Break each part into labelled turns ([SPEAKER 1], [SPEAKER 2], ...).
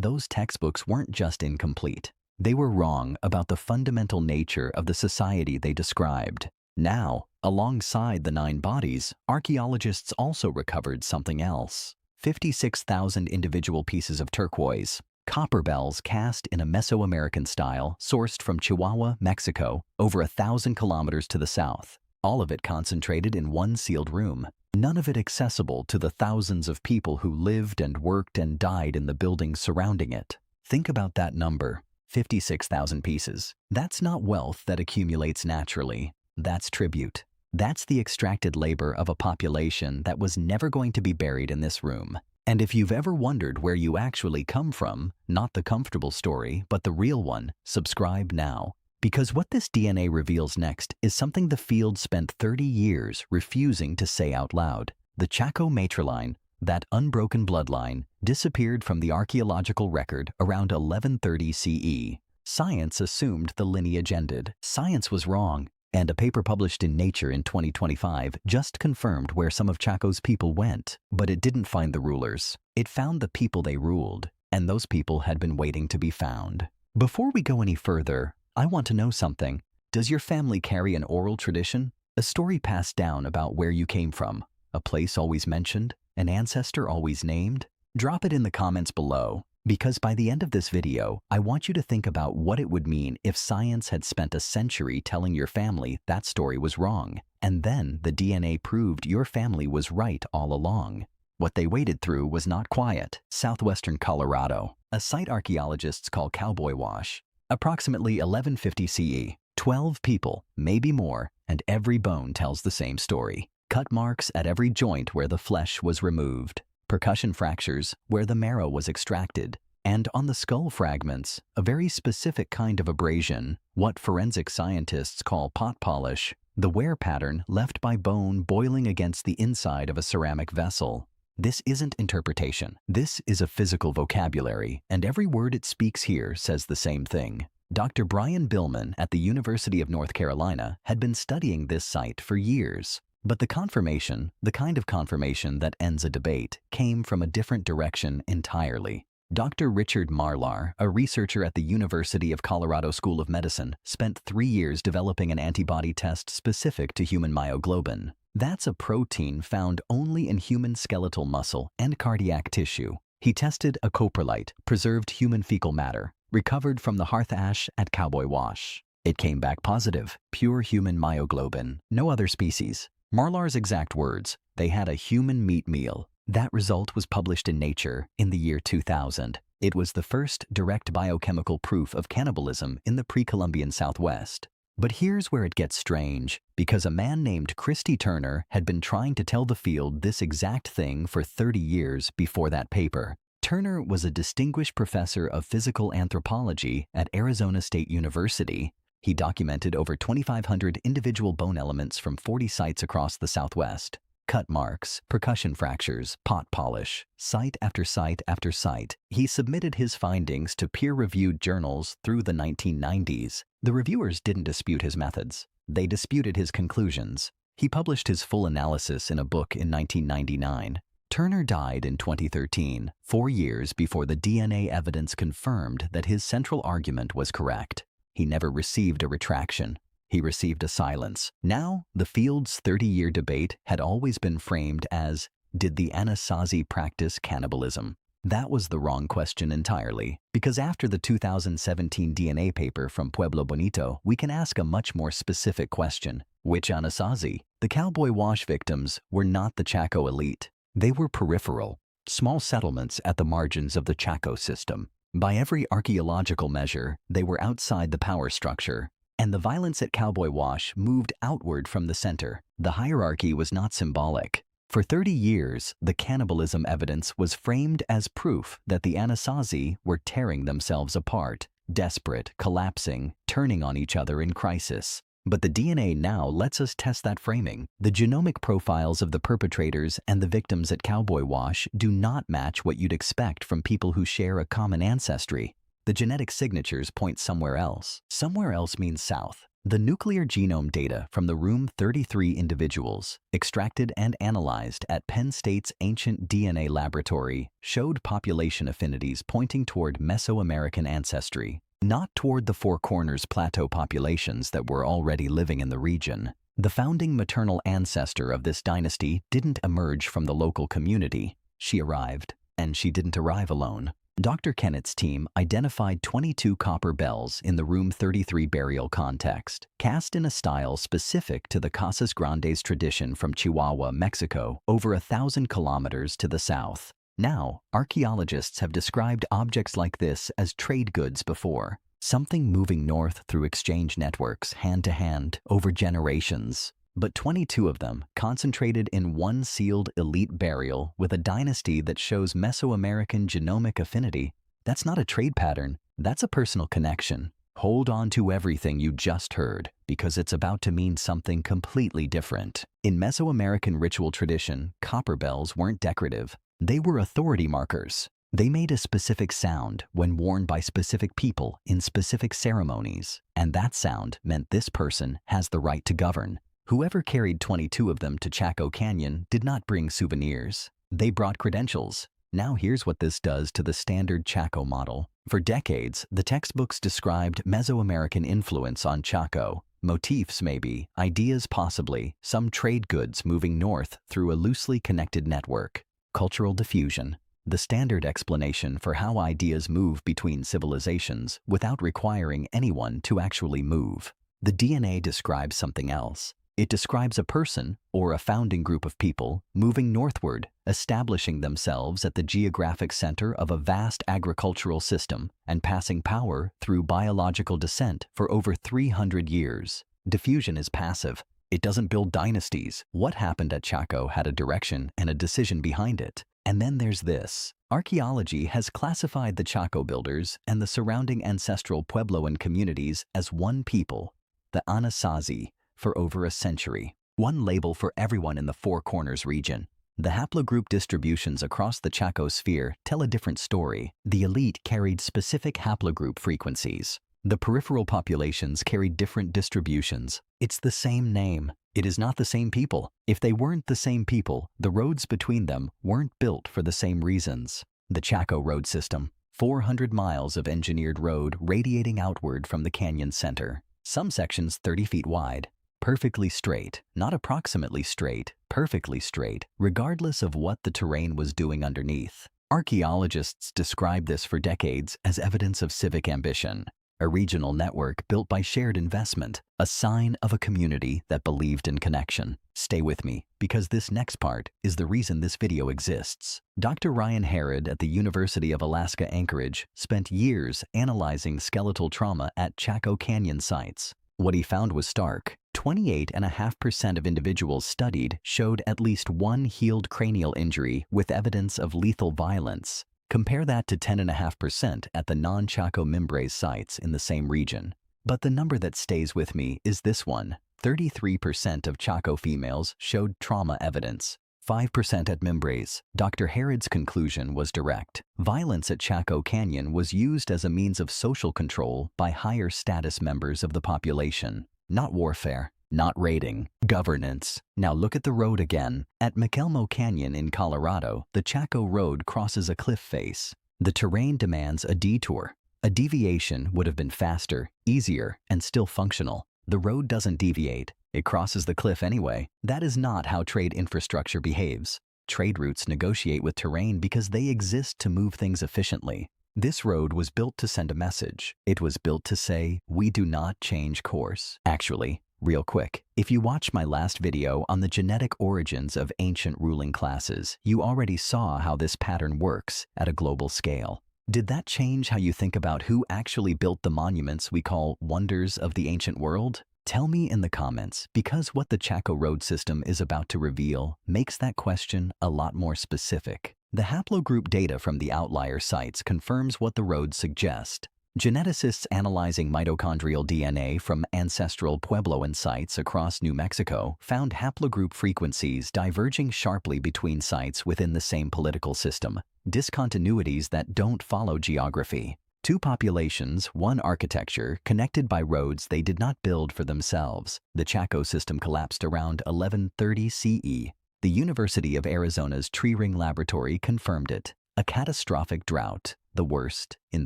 [SPEAKER 1] those textbooks weren't just incomplete. They were wrong about the fundamental nature of the society they described. Now, alongside the 9 bodies, archaeologists also recovered something else. 56,000 individual pieces of turquoise, copper bells cast in a Mesoamerican style sourced from Chihuahua, Mexico, over 1,000 kilometers to the south. All of it concentrated in one sealed room. None of it accessible to the thousands of people who lived and worked and died in the buildings surrounding it. Think about that number, 56,000 pieces. That's not wealth that accumulates naturally. That's tribute. That's the extracted labor of a population that was never going to be buried in this room. And if you've ever wondered where you actually come from, not the comfortable story, but the real one, subscribe now. Because what this DNA reveals next is something the field spent 30 years refusing to say out loud. The Chaco matriline, that unbroken bloodline, disappeared from the archaeological record around 1130 CE. Science assumed the lineage ended. Science was wrong, and a paper published in Nature in 2025 just confirmed where some of Chaco's people went. But it didn't find the rulers. It found the people they ruled, and those people had been waiting to be found. Before we go any further, I want to know something. Does your family carry an oral tradition? A story passed down about where you came from? A place always mentioned? An ancestor always named? Drop it in the comments below, because by the end of this video, I want you to think about what it would mean if science had spent a century telling your family that story was wrong, and then the DNA proved your family was right all along. What they waded through was not quiet. Southwestern Colorado, a site archaeologists call Cowboy Wash. Approximately 1150 CE, 12 people, maybe more, and every bone tells the same story. Cut marks at every joint where the flesh was removed, percussion fractures where the marrow was extracted, and on the skull fragments, a very specific kind of abrasion, what forensic scientists call pot polish, the wear pattern left by bone boiling against the inside of a ceramic vessel. This isn't interpretation. This is a physical vocabulary, and every word it speaks here says the same thing. Dr. Brian Billman at the University of North Carolina had been studying this site for years. But the confirmation, the kind of confirmation that ends a debate, came from a different direction entirely. Dr. Richard Marlar, a researcher at the University of Colorado School of Medicine, spent 3 years developing an antibody test specific to human myoglobin. That's a protein found only in human skeletal muscle and cardiac tissue. He tested a coprolite, preserved human fecal matter, recovered from the hearth ash at Cowboy Wash. It came back positive, pure human myoglobin, no other species. Marlar's exact words, they had a human meat meal. That result was published in Nature in the year 2000. It was the first direct biochemical proof of cannibalism in the pre-Columbian Southwest. But here's where it gets strange, because a man named Christy Turner had been trying to tell the field this exact thing for 30 years before that paper. Turner was a distinguished professor of physical anthropology at Arizona State University. He documented over 2,500 individual bone elements from 40 sites across the Southwest. Cut marks, percussion fractures, pot polish, site after site after site. He submitted his findings to peer-reviewed journals through the 1990s. The reviewers didn't dispute his methods. They disputed his conclusions. He published his full analysis in a book in 1999. Turner died in 2013, 4 years before the DNA evidence confirmed that his central argument was correct. He never received a retraction. He received a silence. Now, the field's 30-year debate had always been framed as, did the Anasazi practice cannibalism? That was the wrong question entirely, because after the 2017 DNA paper from Pueblo Bonito, we can ask a much more specific question. Which Anasazi? The Cowboy Wash victims were not the Chaco elite. They were peripheral, small settlements at the margins of the Chaco system. By every archaeological measure, they were outside the power structure. And the violence at Cowboy Wash moved outward from the center. The hierarchy was not symbolic. For 30 years, the cannibalism evidence was framed as proof that the Anasazi were tearing themselves apart, desperate, collapsing, turning on each other in crisis. But the DNA now lets us test that framing. The genomic profiles of the perpetrators and the victims at Cowboy Wash do not match what you'd expect from people who share a common ancestry. The genetic signatures point somewhere else. Somewhere else means south. The nuclear genome data from the Room 33 individuals, extracted and analyzed at Penn State's Ancient DNA laboratory, showed population affinities pointing toward Mesoamerican ancestry, not toward the Four Corners Plateau populations that were already living in the region. The founding maternal ancestor of this dynasty didn't emerge from the local community. She arrived, and she didn't arrive alone. Dr. Kennett's team identified 22 copper bells in the Room 33 burial context, cast in a style specific to the Casas Grandes tradition from Chihuahua, Mexico, over 1,000 kilometers to the south. Now, archaeologists have described objects like this as trade goods before, something moving north through exchange networks, hand to hand, over generations. But 22 of them, concentrated in one sealed elite burial with a dynasty that shows Mesoamerican genomic affinity, that's not a trade pattern, that's a personal connection. Hold on to everything you just heard, because it's about to mean something completely different. In Mesoamerican ritual tradition, copper bells weren't decorative. They were authority markers. They made a specific sound when worn by specific people in specific ceremonies, and that sound meant this person has the right to govern. Whoever carried 22 of them to Chaco Canyon did not bring souvenirs. They brought credentials. Now here's what this does to the standard Chaco model. For decades, the textbooks described Mesoamerican influence on Chaco. Motifs maybe, ideas possibly, some trade goods moving north through a loosely connected network. Cultural diffusion. The standard explanation for how ideas move between civilizations without requiring anyone to actually move. The DNA describes something else. It describes a person, or a founding group of people, moving northward, establishing themselves at the geographic center of a vast agricultural system and passing power through biological descent for over 300 years. Diffusion is passive. It doesn't build dynasties. What happened at Chaco had a direction and a decision behind it. And then there's this. Archaeology has classified the Chaco builders and the surrounding ancestral Puebloan communities as one people, the Anasazi, for over a century. One label for everyone in the Four Corners region. The haplogroup distributions across the Chaco sphere tell a different story. The elite carried specific haplogroup frequencies. The peripheral populations carried different distributions. It's the same name. It is not the same people. If they weren't the same people, the roads between them weren't built for the same reasons. The Chaco road system. 400 miles of engineered road radiating outward from the canyon center. Some sections 30 feet wide. Perfectly straight, not approximately straight, perfectly straight, regardless of what the terrain was doing underneath. Archaeologists describe this for decades as evidence of civic ambition, a regional network built by shared investment, a sign of a community that believed in connection. Stay with me, because this next part is the reason this video exists. Dr. Ryan Herod at the University of Alaska Anchorage spent years analyzing skeletal trauma at Chaco Canyon sites. What he found was stark. 28.5% of individuals studied showed at least one healed cranial injury with evidence of lethal violence. Compare that to 10.5% at the non-Chaco Mimbres sites in the same region. But the number that stays with me is this one. 33% of Chaco females showed trauma evidence. 5% at Mimbres. Dr. Herod's conclusion was direct. Violence at Chaco Canyon was used as a means of social control by higher status members of the population. Not warfare, not raiding, governance. Now look at the road again. At McElmo Canyon in Colorado, the Chaco Road crosses a cliff face. The terrain demands a detour. A deviation would have been faster, easier, and still functional. The road doesn't deviate. It crosses the cliff anyway. That is not how trade infrastructure behaves. Trade routes negotiate with terrain because they exist to move things efficiently. This road was built to send a message. It was built to say, we do not change course. Actually, real quick, if you watched my last video on the genetic origins of ancient ruling classes, you already saw how this pattern works at a global scale. Did that change how you think about who actually built the monuments we call wonders of the ancient world? Tell me in the comments, because what the Chaco road system is about to reveal makes that question a lot more specific. The haplogroup data from the outlier sites confirms what the roads suggest. Geneticists analyzing mitochondrial DNA from ancestral Puebloan sites across New Mexico found haplogroup frequencies diverging sharply between sites within the same political system, discontinuities that don't follow geography. Two populations, one architecture, connected by roads they did not build for themselves. The Chaco system collapsed around 1130 CE. The University of Arizona's tree ring laboratory confirmed it. A catastrophic drought, the worst in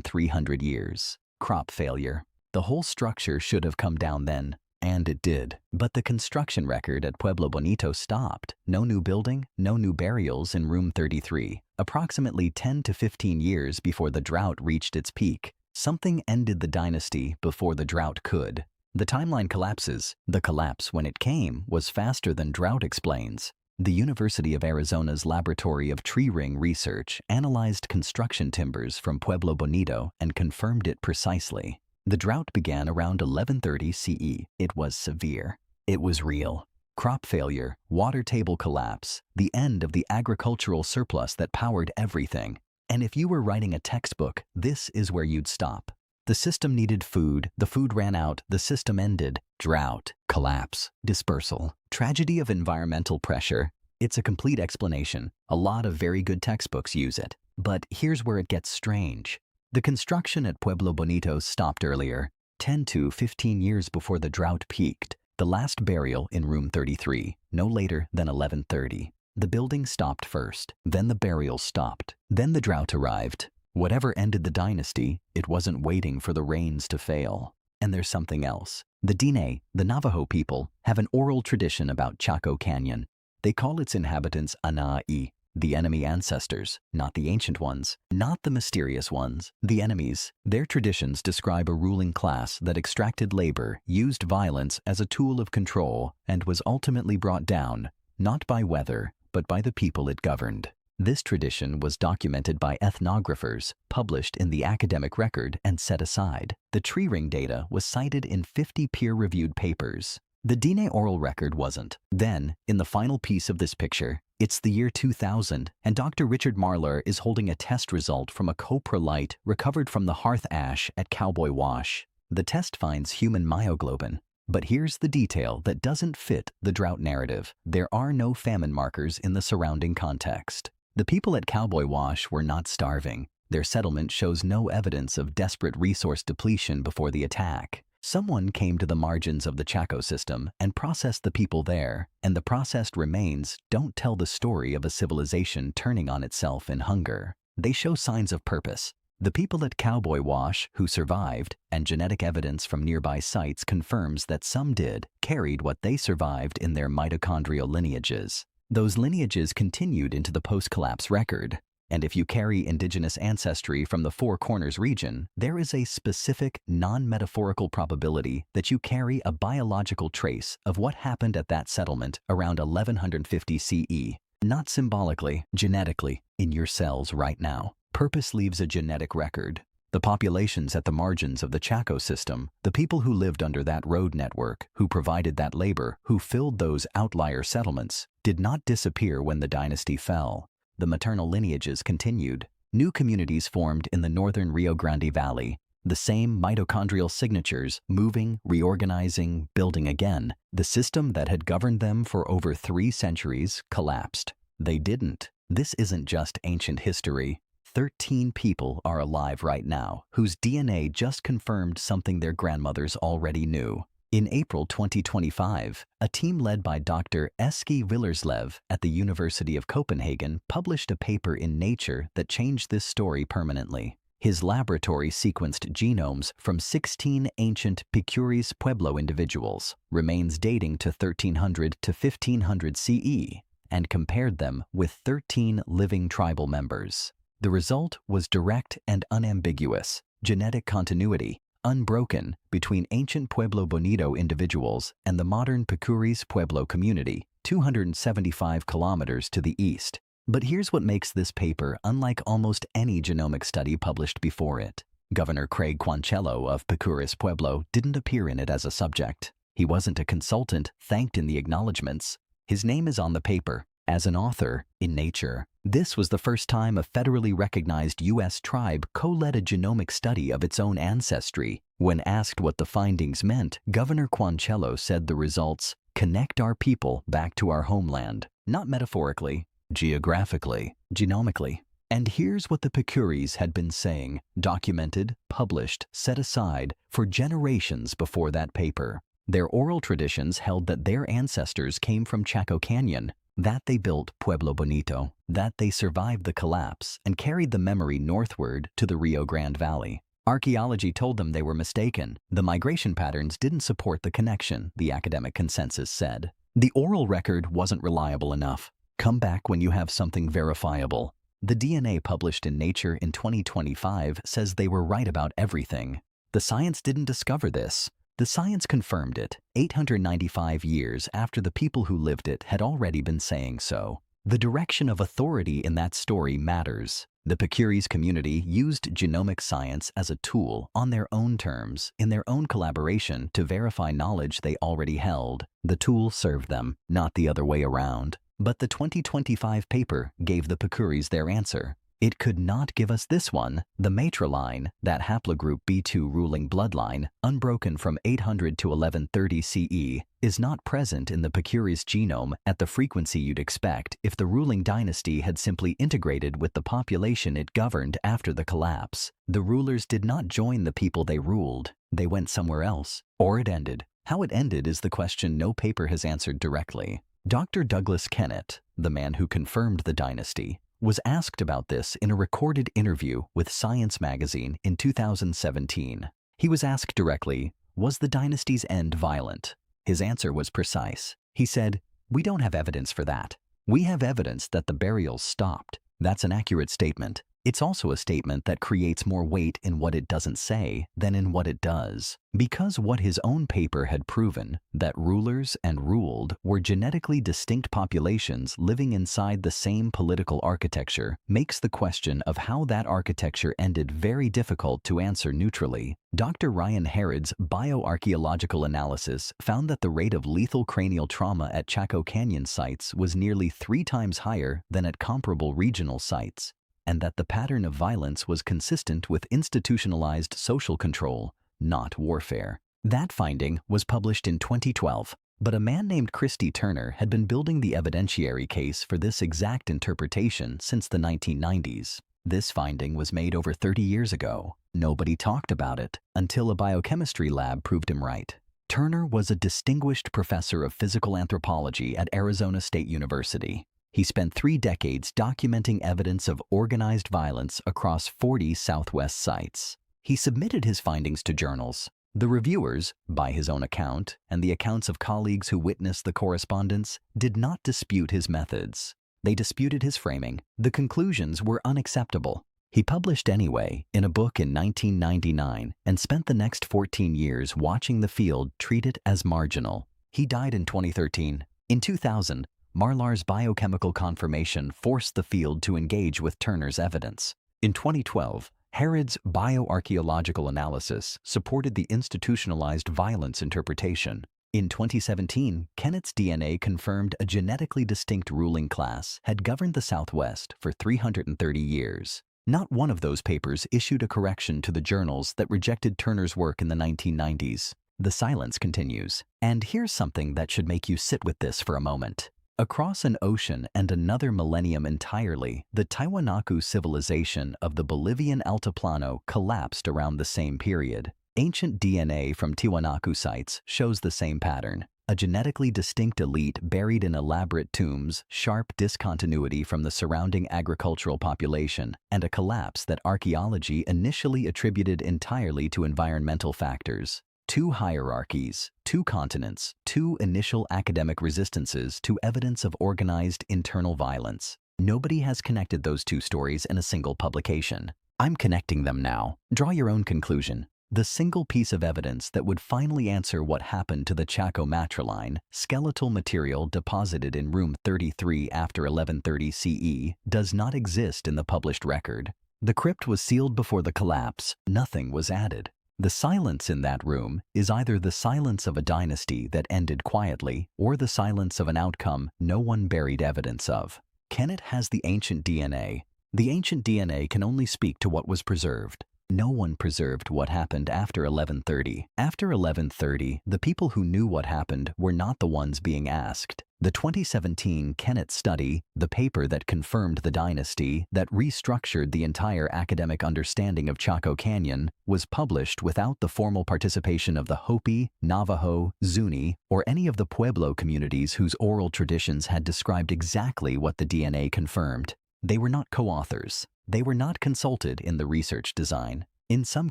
[SPEAKER 1] 300 years. Crop failure. The whole structure should have come down then, and it did. But the construction record at Pueblo Bonito stopped. No new building, no new burials in room 33. Approximately 10 to 15 years before the drought reached its peak. Something ended the dynasty before the drought could. The timeline collapses. The collapse, when it came, was faster than drought explains. The University of Arizona's Laboratory of Tree Ring Research analyzed construction timbers from Pueblo Bonito and confirmed it precisely. The drought began around 1130 CE. It was severe. It was real. Crop failure, water table collapse, the end of the agricultural surplus that powered everything. And if you were writing a textbook, this is where you'd stop. The system needed food, the food ran out, the system ended. Drought, collapse, dispersal, tragedy of environmental pressure. It's a complete explanation. A lot of very good textbooks use it. But here's where it gets strange. The construction at Pueblo Bonito stopped earlier, 10 to 15 years before the drought peaked. The last burial in room 33, no later than 1130. The building stopped first, then the burial stopped, then the drought arrived. Whatever ended the dynasty, it wasn't waiting for the rains to fail. And there's something else. The Diné, the Navajo people, have an oral tradition about Chaco Canyon. They call its inhabitants Ana'i, the enemy ancestors, not the ancient ones, not the mysterious ones, the enemies. Their traditions describe a ruling class that extracted labor, used violence as a tool of control, and was ultimately brought down, not by weather, but by the people it governed. This tradition was documented by ethnographers, published in the academic record, and set aside. The tree ring data was cited in 50 peer-reviewed papers. The Diné oral record wasn't. Then, in the final piece of this picture, it's the year 2000, and Dr. Richard Marlar is holding a test result from a copra light recovered from the hearth ash at Cowboy Wash. The test finds human myoglobin. But here's the detail that doesn't fit the drought narrative. There are no famine markers in the surrounding context. The people at Cowboy Wash were not starving. Their settlement shows no evidence of desperate resource depletion before the attack. Someone came to the margins of the Chaco system and processed the people there, and the processed remains don't tell the story of a civilization turning on itself in hunger. They show signs of purpose. The people at Cowboy Wash who survived, and genetic evidence from nearby sites confirms that some did, carried what they survived in their mitochondrial lineages. Those lineages continued into the post-collapse record. And if you carry indigenous ancestry from the Four Corners region, there is a specific, non-metaphorical probability that you carry a biological trace of what happened at that settlement around 1150 CE. Not symbolically, genetically, in your cells right now. Purpose leaves a genetic record. The populations at the margins of the Chaco system, the people who lived under that road network, who provided that labor, who filled those outlier settlements, did not disappear when the dynasty fell. The maternal lineages continued. New communities formed in the northern Rio Grande Valley. The same mitochondrial signatures, moving, reorganizing, building again. The system that had governed them for over 3 centuries collapsed. They didn't. This isn't just ancient history. 13 people are alive right now, whose DNA just confirmed something their grandmothers already knew. In April 2025, a team led by Dr. Eski Villerslev at the University of Copenhagen published a paper in Nature that changed this story permanently. His laboratory sequenced genomes from 16 ancient Picuris Pueblo individuals, remains dating to 1300 to 1500 CE, and compared them with 13 living tribal members. The result was direct and unambiguous: genetic continuity, unbroken, between ancient Pueblo Bonito individuals and the modern Picuris Pueblo community, 275 kilometers to the east. But here's what makes this paper unlike almost any genomic study published before it. Governor Craig Quancello of Picuris Pueblo didn't appear in it as a subject. He wasn't a consultant thanked in the acknowledgments. His name is on the paper, as an author, in Nature. This was the first time a federally recognized U.S. tribe co-led a genomic study of its own ancestry. When asked what the findings meant, Governor Quancello said the results connect our people back to our homeland, not metaphorically, geographically, genomically. And here's what the Picuris had been saying, documented, published, set aside for generations before that paper. Their oral traditions held that their ancestors came from Chaco Canyon, that they built Pueblo Bonito, that they survived the collapse and carried the memory northward to the Rio Grande Valley. Archaeology told them they were mistaken. The migration patterns didn't support the connection, the academic consensus said. The oral record wasn't reliable enough. Come back when you have something verifiable. The DNA published in Nature in 2025 says they were right about everything. The science didn't discover this. The science confirmed it, 895 years after the people who lived it had already been saying so. The direction of authority in that story matters. The Picuris community used genomic science as a tool on their own terms, in their own collaboration, to verify knowledge they already held. The tool served them, not the other way around. But the 2025 paper gave the Picuris their answer. It could not give us this one. The matriline, that haplogroup B2 ruling bloodline, unbroken from 800 to 1130 CE, is not present in the Picuris genome at the frequency you'd expect if the ruling dynasty had simply integrated with the population it governed after the collapse. The rulers did not join the people they ruled. They went somewhere else. Or it ended. How it ended is the question no paper has answered directly. Dr. Douglas Kennett, the man who confirmed the dynasty, was asked about this in a recorded interview with Science magazine in 2017. He was asked directly, was the dynasty's end violent? His answer was precise. He said, "We don't have evidence for that. We have evidence that the burials stopped." That's an accurate statement. It's also a statement that creates more weight in what it doesn't say than in what it does. Because what his own paper had proven, that rulers and ruled were genetically distinct populations living inside the same political architecture, makes the question of how that architecture ended very difficult to answer neutrally. Dr. Ryan Harrod's bioarchaeological analysis found that the rate of lethal cranial trauma at Chaco Canyon sites was nearly 3 times higher than at comparable regional sites, and that the pattern of violence was consistent with institutionalized social control, not warfare. That finding was published in 2012, but a man named Christy Turner had been building the evidentiary case for this exact interpretation since the 1990s. This finding was made over 30 years ago. Nobody talked about it until a biochemistry lab proved him right. Turner was a distinguished professor of physical anthropology at Arizona State University. He spent 3 decades documenting evidence of organized violence across 40 Southwest sites. He submitted his findings to journals. The reviewers, by his own account, and the accounts of colleagues who witnessed the correspondence, did not dispute his methods. They disputed his framing. The conclusions were unacceptable. He published anyway in a book in 1999 and spent the next 14 years watching the field treat it as marginal. He died in 2013. In 2000, Marlar's biochemical confirmation forced the field to engage with Turner's evidence. In 2012, Harrod's bioarchaeological analysis supported the institutionalized violence interpretation. In 2017, Kennett's DNA confirmed a genetically distinct ruling class had governed the Southwest for 330 years. Not one of those papers issued a correction to the journals that rejected Turner's work in the 1990s. The silence continues. And here's something that should make you sit with this for a moment. Across an ocean and another millennium entirely, the Tiwanaku civilization of the Bolivian Altiplano collapsed around the same period. Ancient DNA from Tiwanaku sites shows the same pattern. A genetically distinct elite buried in elaborate tombs, sharp discontinuity from the surrounding agricultural population, and a collapse that archaeology initially attributed entirely to environmental factors. 2 hierarchies, 2 continents, 2 initial academic resistances to evidence of organized internal violence. Nobody has connected those 2 stories in a single publication. I'm connecting them now. Draw your own conclusion. The single piece of evidence that would finally answer what happened to the Chaco matriline, skeletal material deposited in room 33 after 1130 CE, does not exist in the published record. The crypt was sealed before the collapse. Nothing was added. The silence in that room is either the silence of a dynasty that ended quietly or the silence of an outcome no one buried evidence of. Kennett has the ancient DNA. The ancient DNA can only speak to what was preserved. No one preserved what happened after 1130. After 1130, the people who knew what happened were not the ones being asked. The 2017 Kennett study, the paper that confirmed the dynasty that restructured the entire academic understanding of Chaco Canyon, was published without the formal participation of the Hopi, Navajo, Zuni, or any of the Pueblo communities whose oral traditions had described exactly what the DNA confirmed. They were not co-authors. They were not consulted in the research design. In some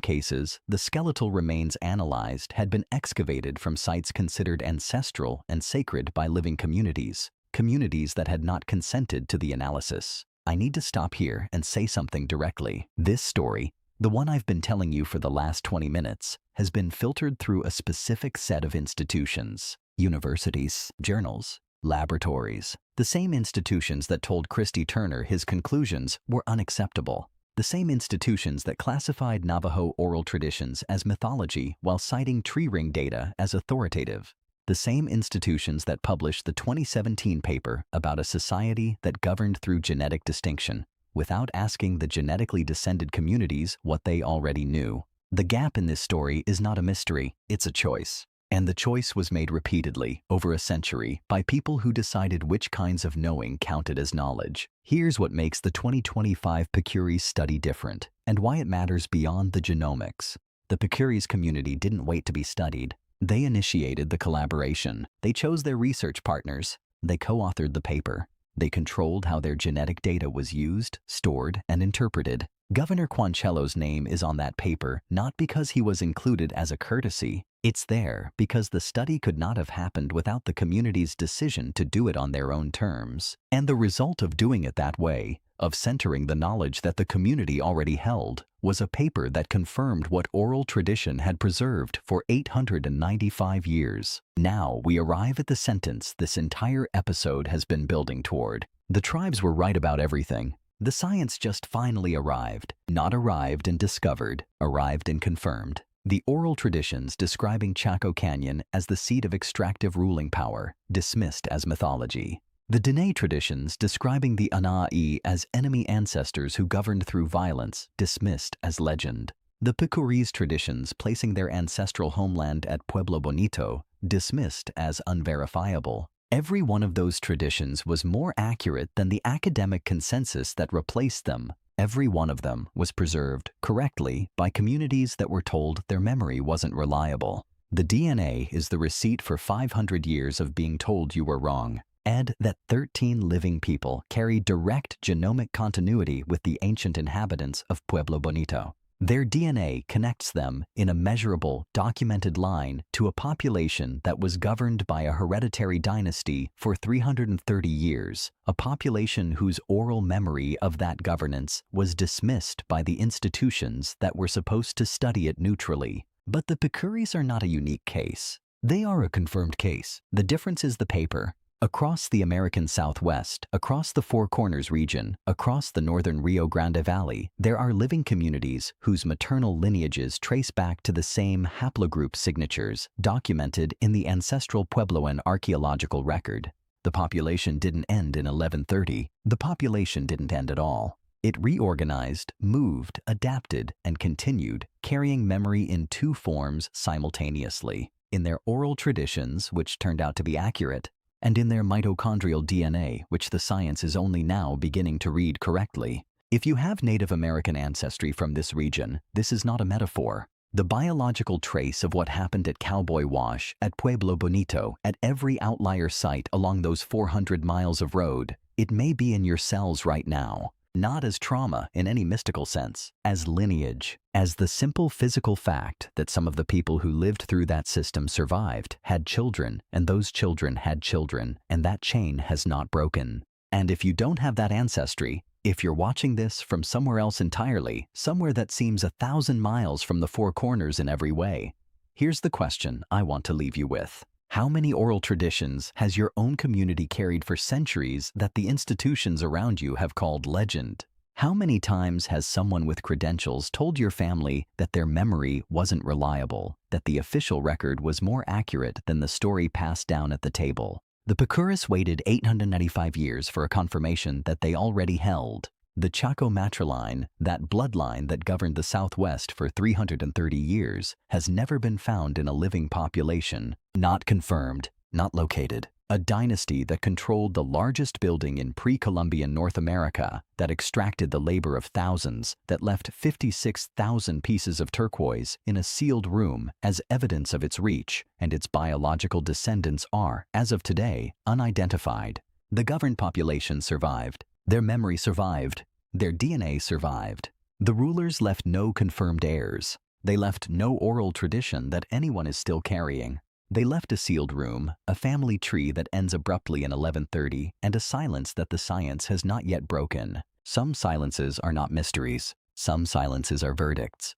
[SPEAKER 1] cases, the skeletal remains analyzed had been excavated from sites considered ancestral and sacred by living communities that had not consented to the analysis. I need to stop here and say something directly. This story, the one I've been telling you for the last 20 minutes, has been filtered through a specific set of institutions: universities, journals, laboratories. The same institutions that told Christy Turner his conclusions were unacceptable. The same institutions that classified Navajo oral traditions as mythology while citing tree ring data as authoritative. The same institutions that published the 2017 paper about a society that governed through genetic distinction, without asking the genetically descended communities what they already knew. The gap in this story is not a mystery, it's a choice. And the choice was made repeatedly, over a century, by people who decided which kinds of knowing counted as knowledge. Here's what makes the 2025 Picuris study different, and why it matters beyond the genomics. The Picuris community didn't wait to be studied. They initiated the collaboration. They chose their research partners. They co-authored the paper. They controlled how their genetic data was used, stored, and interpreted. Governor Quancello's name is on that paper not because he was included as a courtesy. It's there because the study could not have happened without the community's decision to do it on their own terms. And the result of doing it that way, of centering the knowledge that the community already held, was a paper that confirmed what oral tradition had preserved for 895 years. Now we arrive at the sentence this entire episode has been building toward. The tribes were right about everything. The science just finally arrived. Not arrived and discovered, arrived and confirmed. The oral traditions describing Chaco Canyon as the seat of extractive ruling power, dismissed as mythology. The Diné traditions describing the Anasazi as enemy ancestors who governed through violence, dismissed as legend. The Picuris traditions placing their ancestral homeland at Pueblo Bonito, dismissed as unverifiable. Every one of those traditions was more accurate than the academic consensus that replaced them. Every one of them was preserved correctly by communities that were told their memory wasn't reliable. The DNA is the receipt for 500 years of being told you were wrong. Add that 13 living people carry direct genomic continuity with the ancient inhabitants of Pueblo Bonito. Their DNA connects them in a measurable, documented line to a population that was governed by a hereditary dynasty for 330 years, a population whose oral memory of that governance was dismissed by the institutions that were supposed to study it neutrally. But the Picuris are not a unique case. They are a confirmed case. The difference is the paper. Across the American Southwest, across the Four Corners region, across the northern Rio Grande Valley, there are living communities whose maternal lineages trace back to the same haplogroup signatures documented in the Ancestral Puebloan archaeological record. The population didn't end in 1130. The population didn't end at all. It reorganized, moved, adapted, and continued, carrying memory in two forms simultaneously: in their oral traditions, which turned out to be accurate, and in their mitochondrial DNA, which the science is only now beginning to read correctly. If you have Native American ancestry from this region, this is not a metaphor. The biological trace of what happened at Cowboy Wash, at Pueblo Bonito, at every outlier site along those 400 miles of road, it may be in your cells right now. Not as trauma in any mystical sense, as lineage, as the simple physical fact that some of the people who lived through that system survived, had children, and those children had children, and that chain has not broken. And if you don't have that ancestry, if you're watching this from somewhere else entirely, somewhere that seems 1,000 miles from the Four Corners in every way, here's the question I want to leave you with. How many oral traditions has your own community carried for centuries that the institutions around you have called legend? How many times has someone with credentials told your family that their memory wasn't reliable, that the official record was more accurate than the story passed down at the table? The Picuris waited 895 years for a confirmation that they already held. The Chaco matriline, that bloodline that governed the Southwest for 330 years, has never been found in a living population. Not confirmed, not located. a dynasty that controlled the largest building in pre-Columbian North America, that extracted the labor of thousands, that left 56,000 pieces of turquoise in a sealed room as evidence of its reach, and its biological descendants are, as of today, unidentified. The governed population survived. Their memory survived. Their DNA survived. The rulers left no confirmed heirs. They left no oral tradition that anyone is still carrying. They left a sealed room, a family tree that ends abruptly in 1130, and a silence that the science has not yet broken. Some silences are not mysteries. Some silences are verdicts.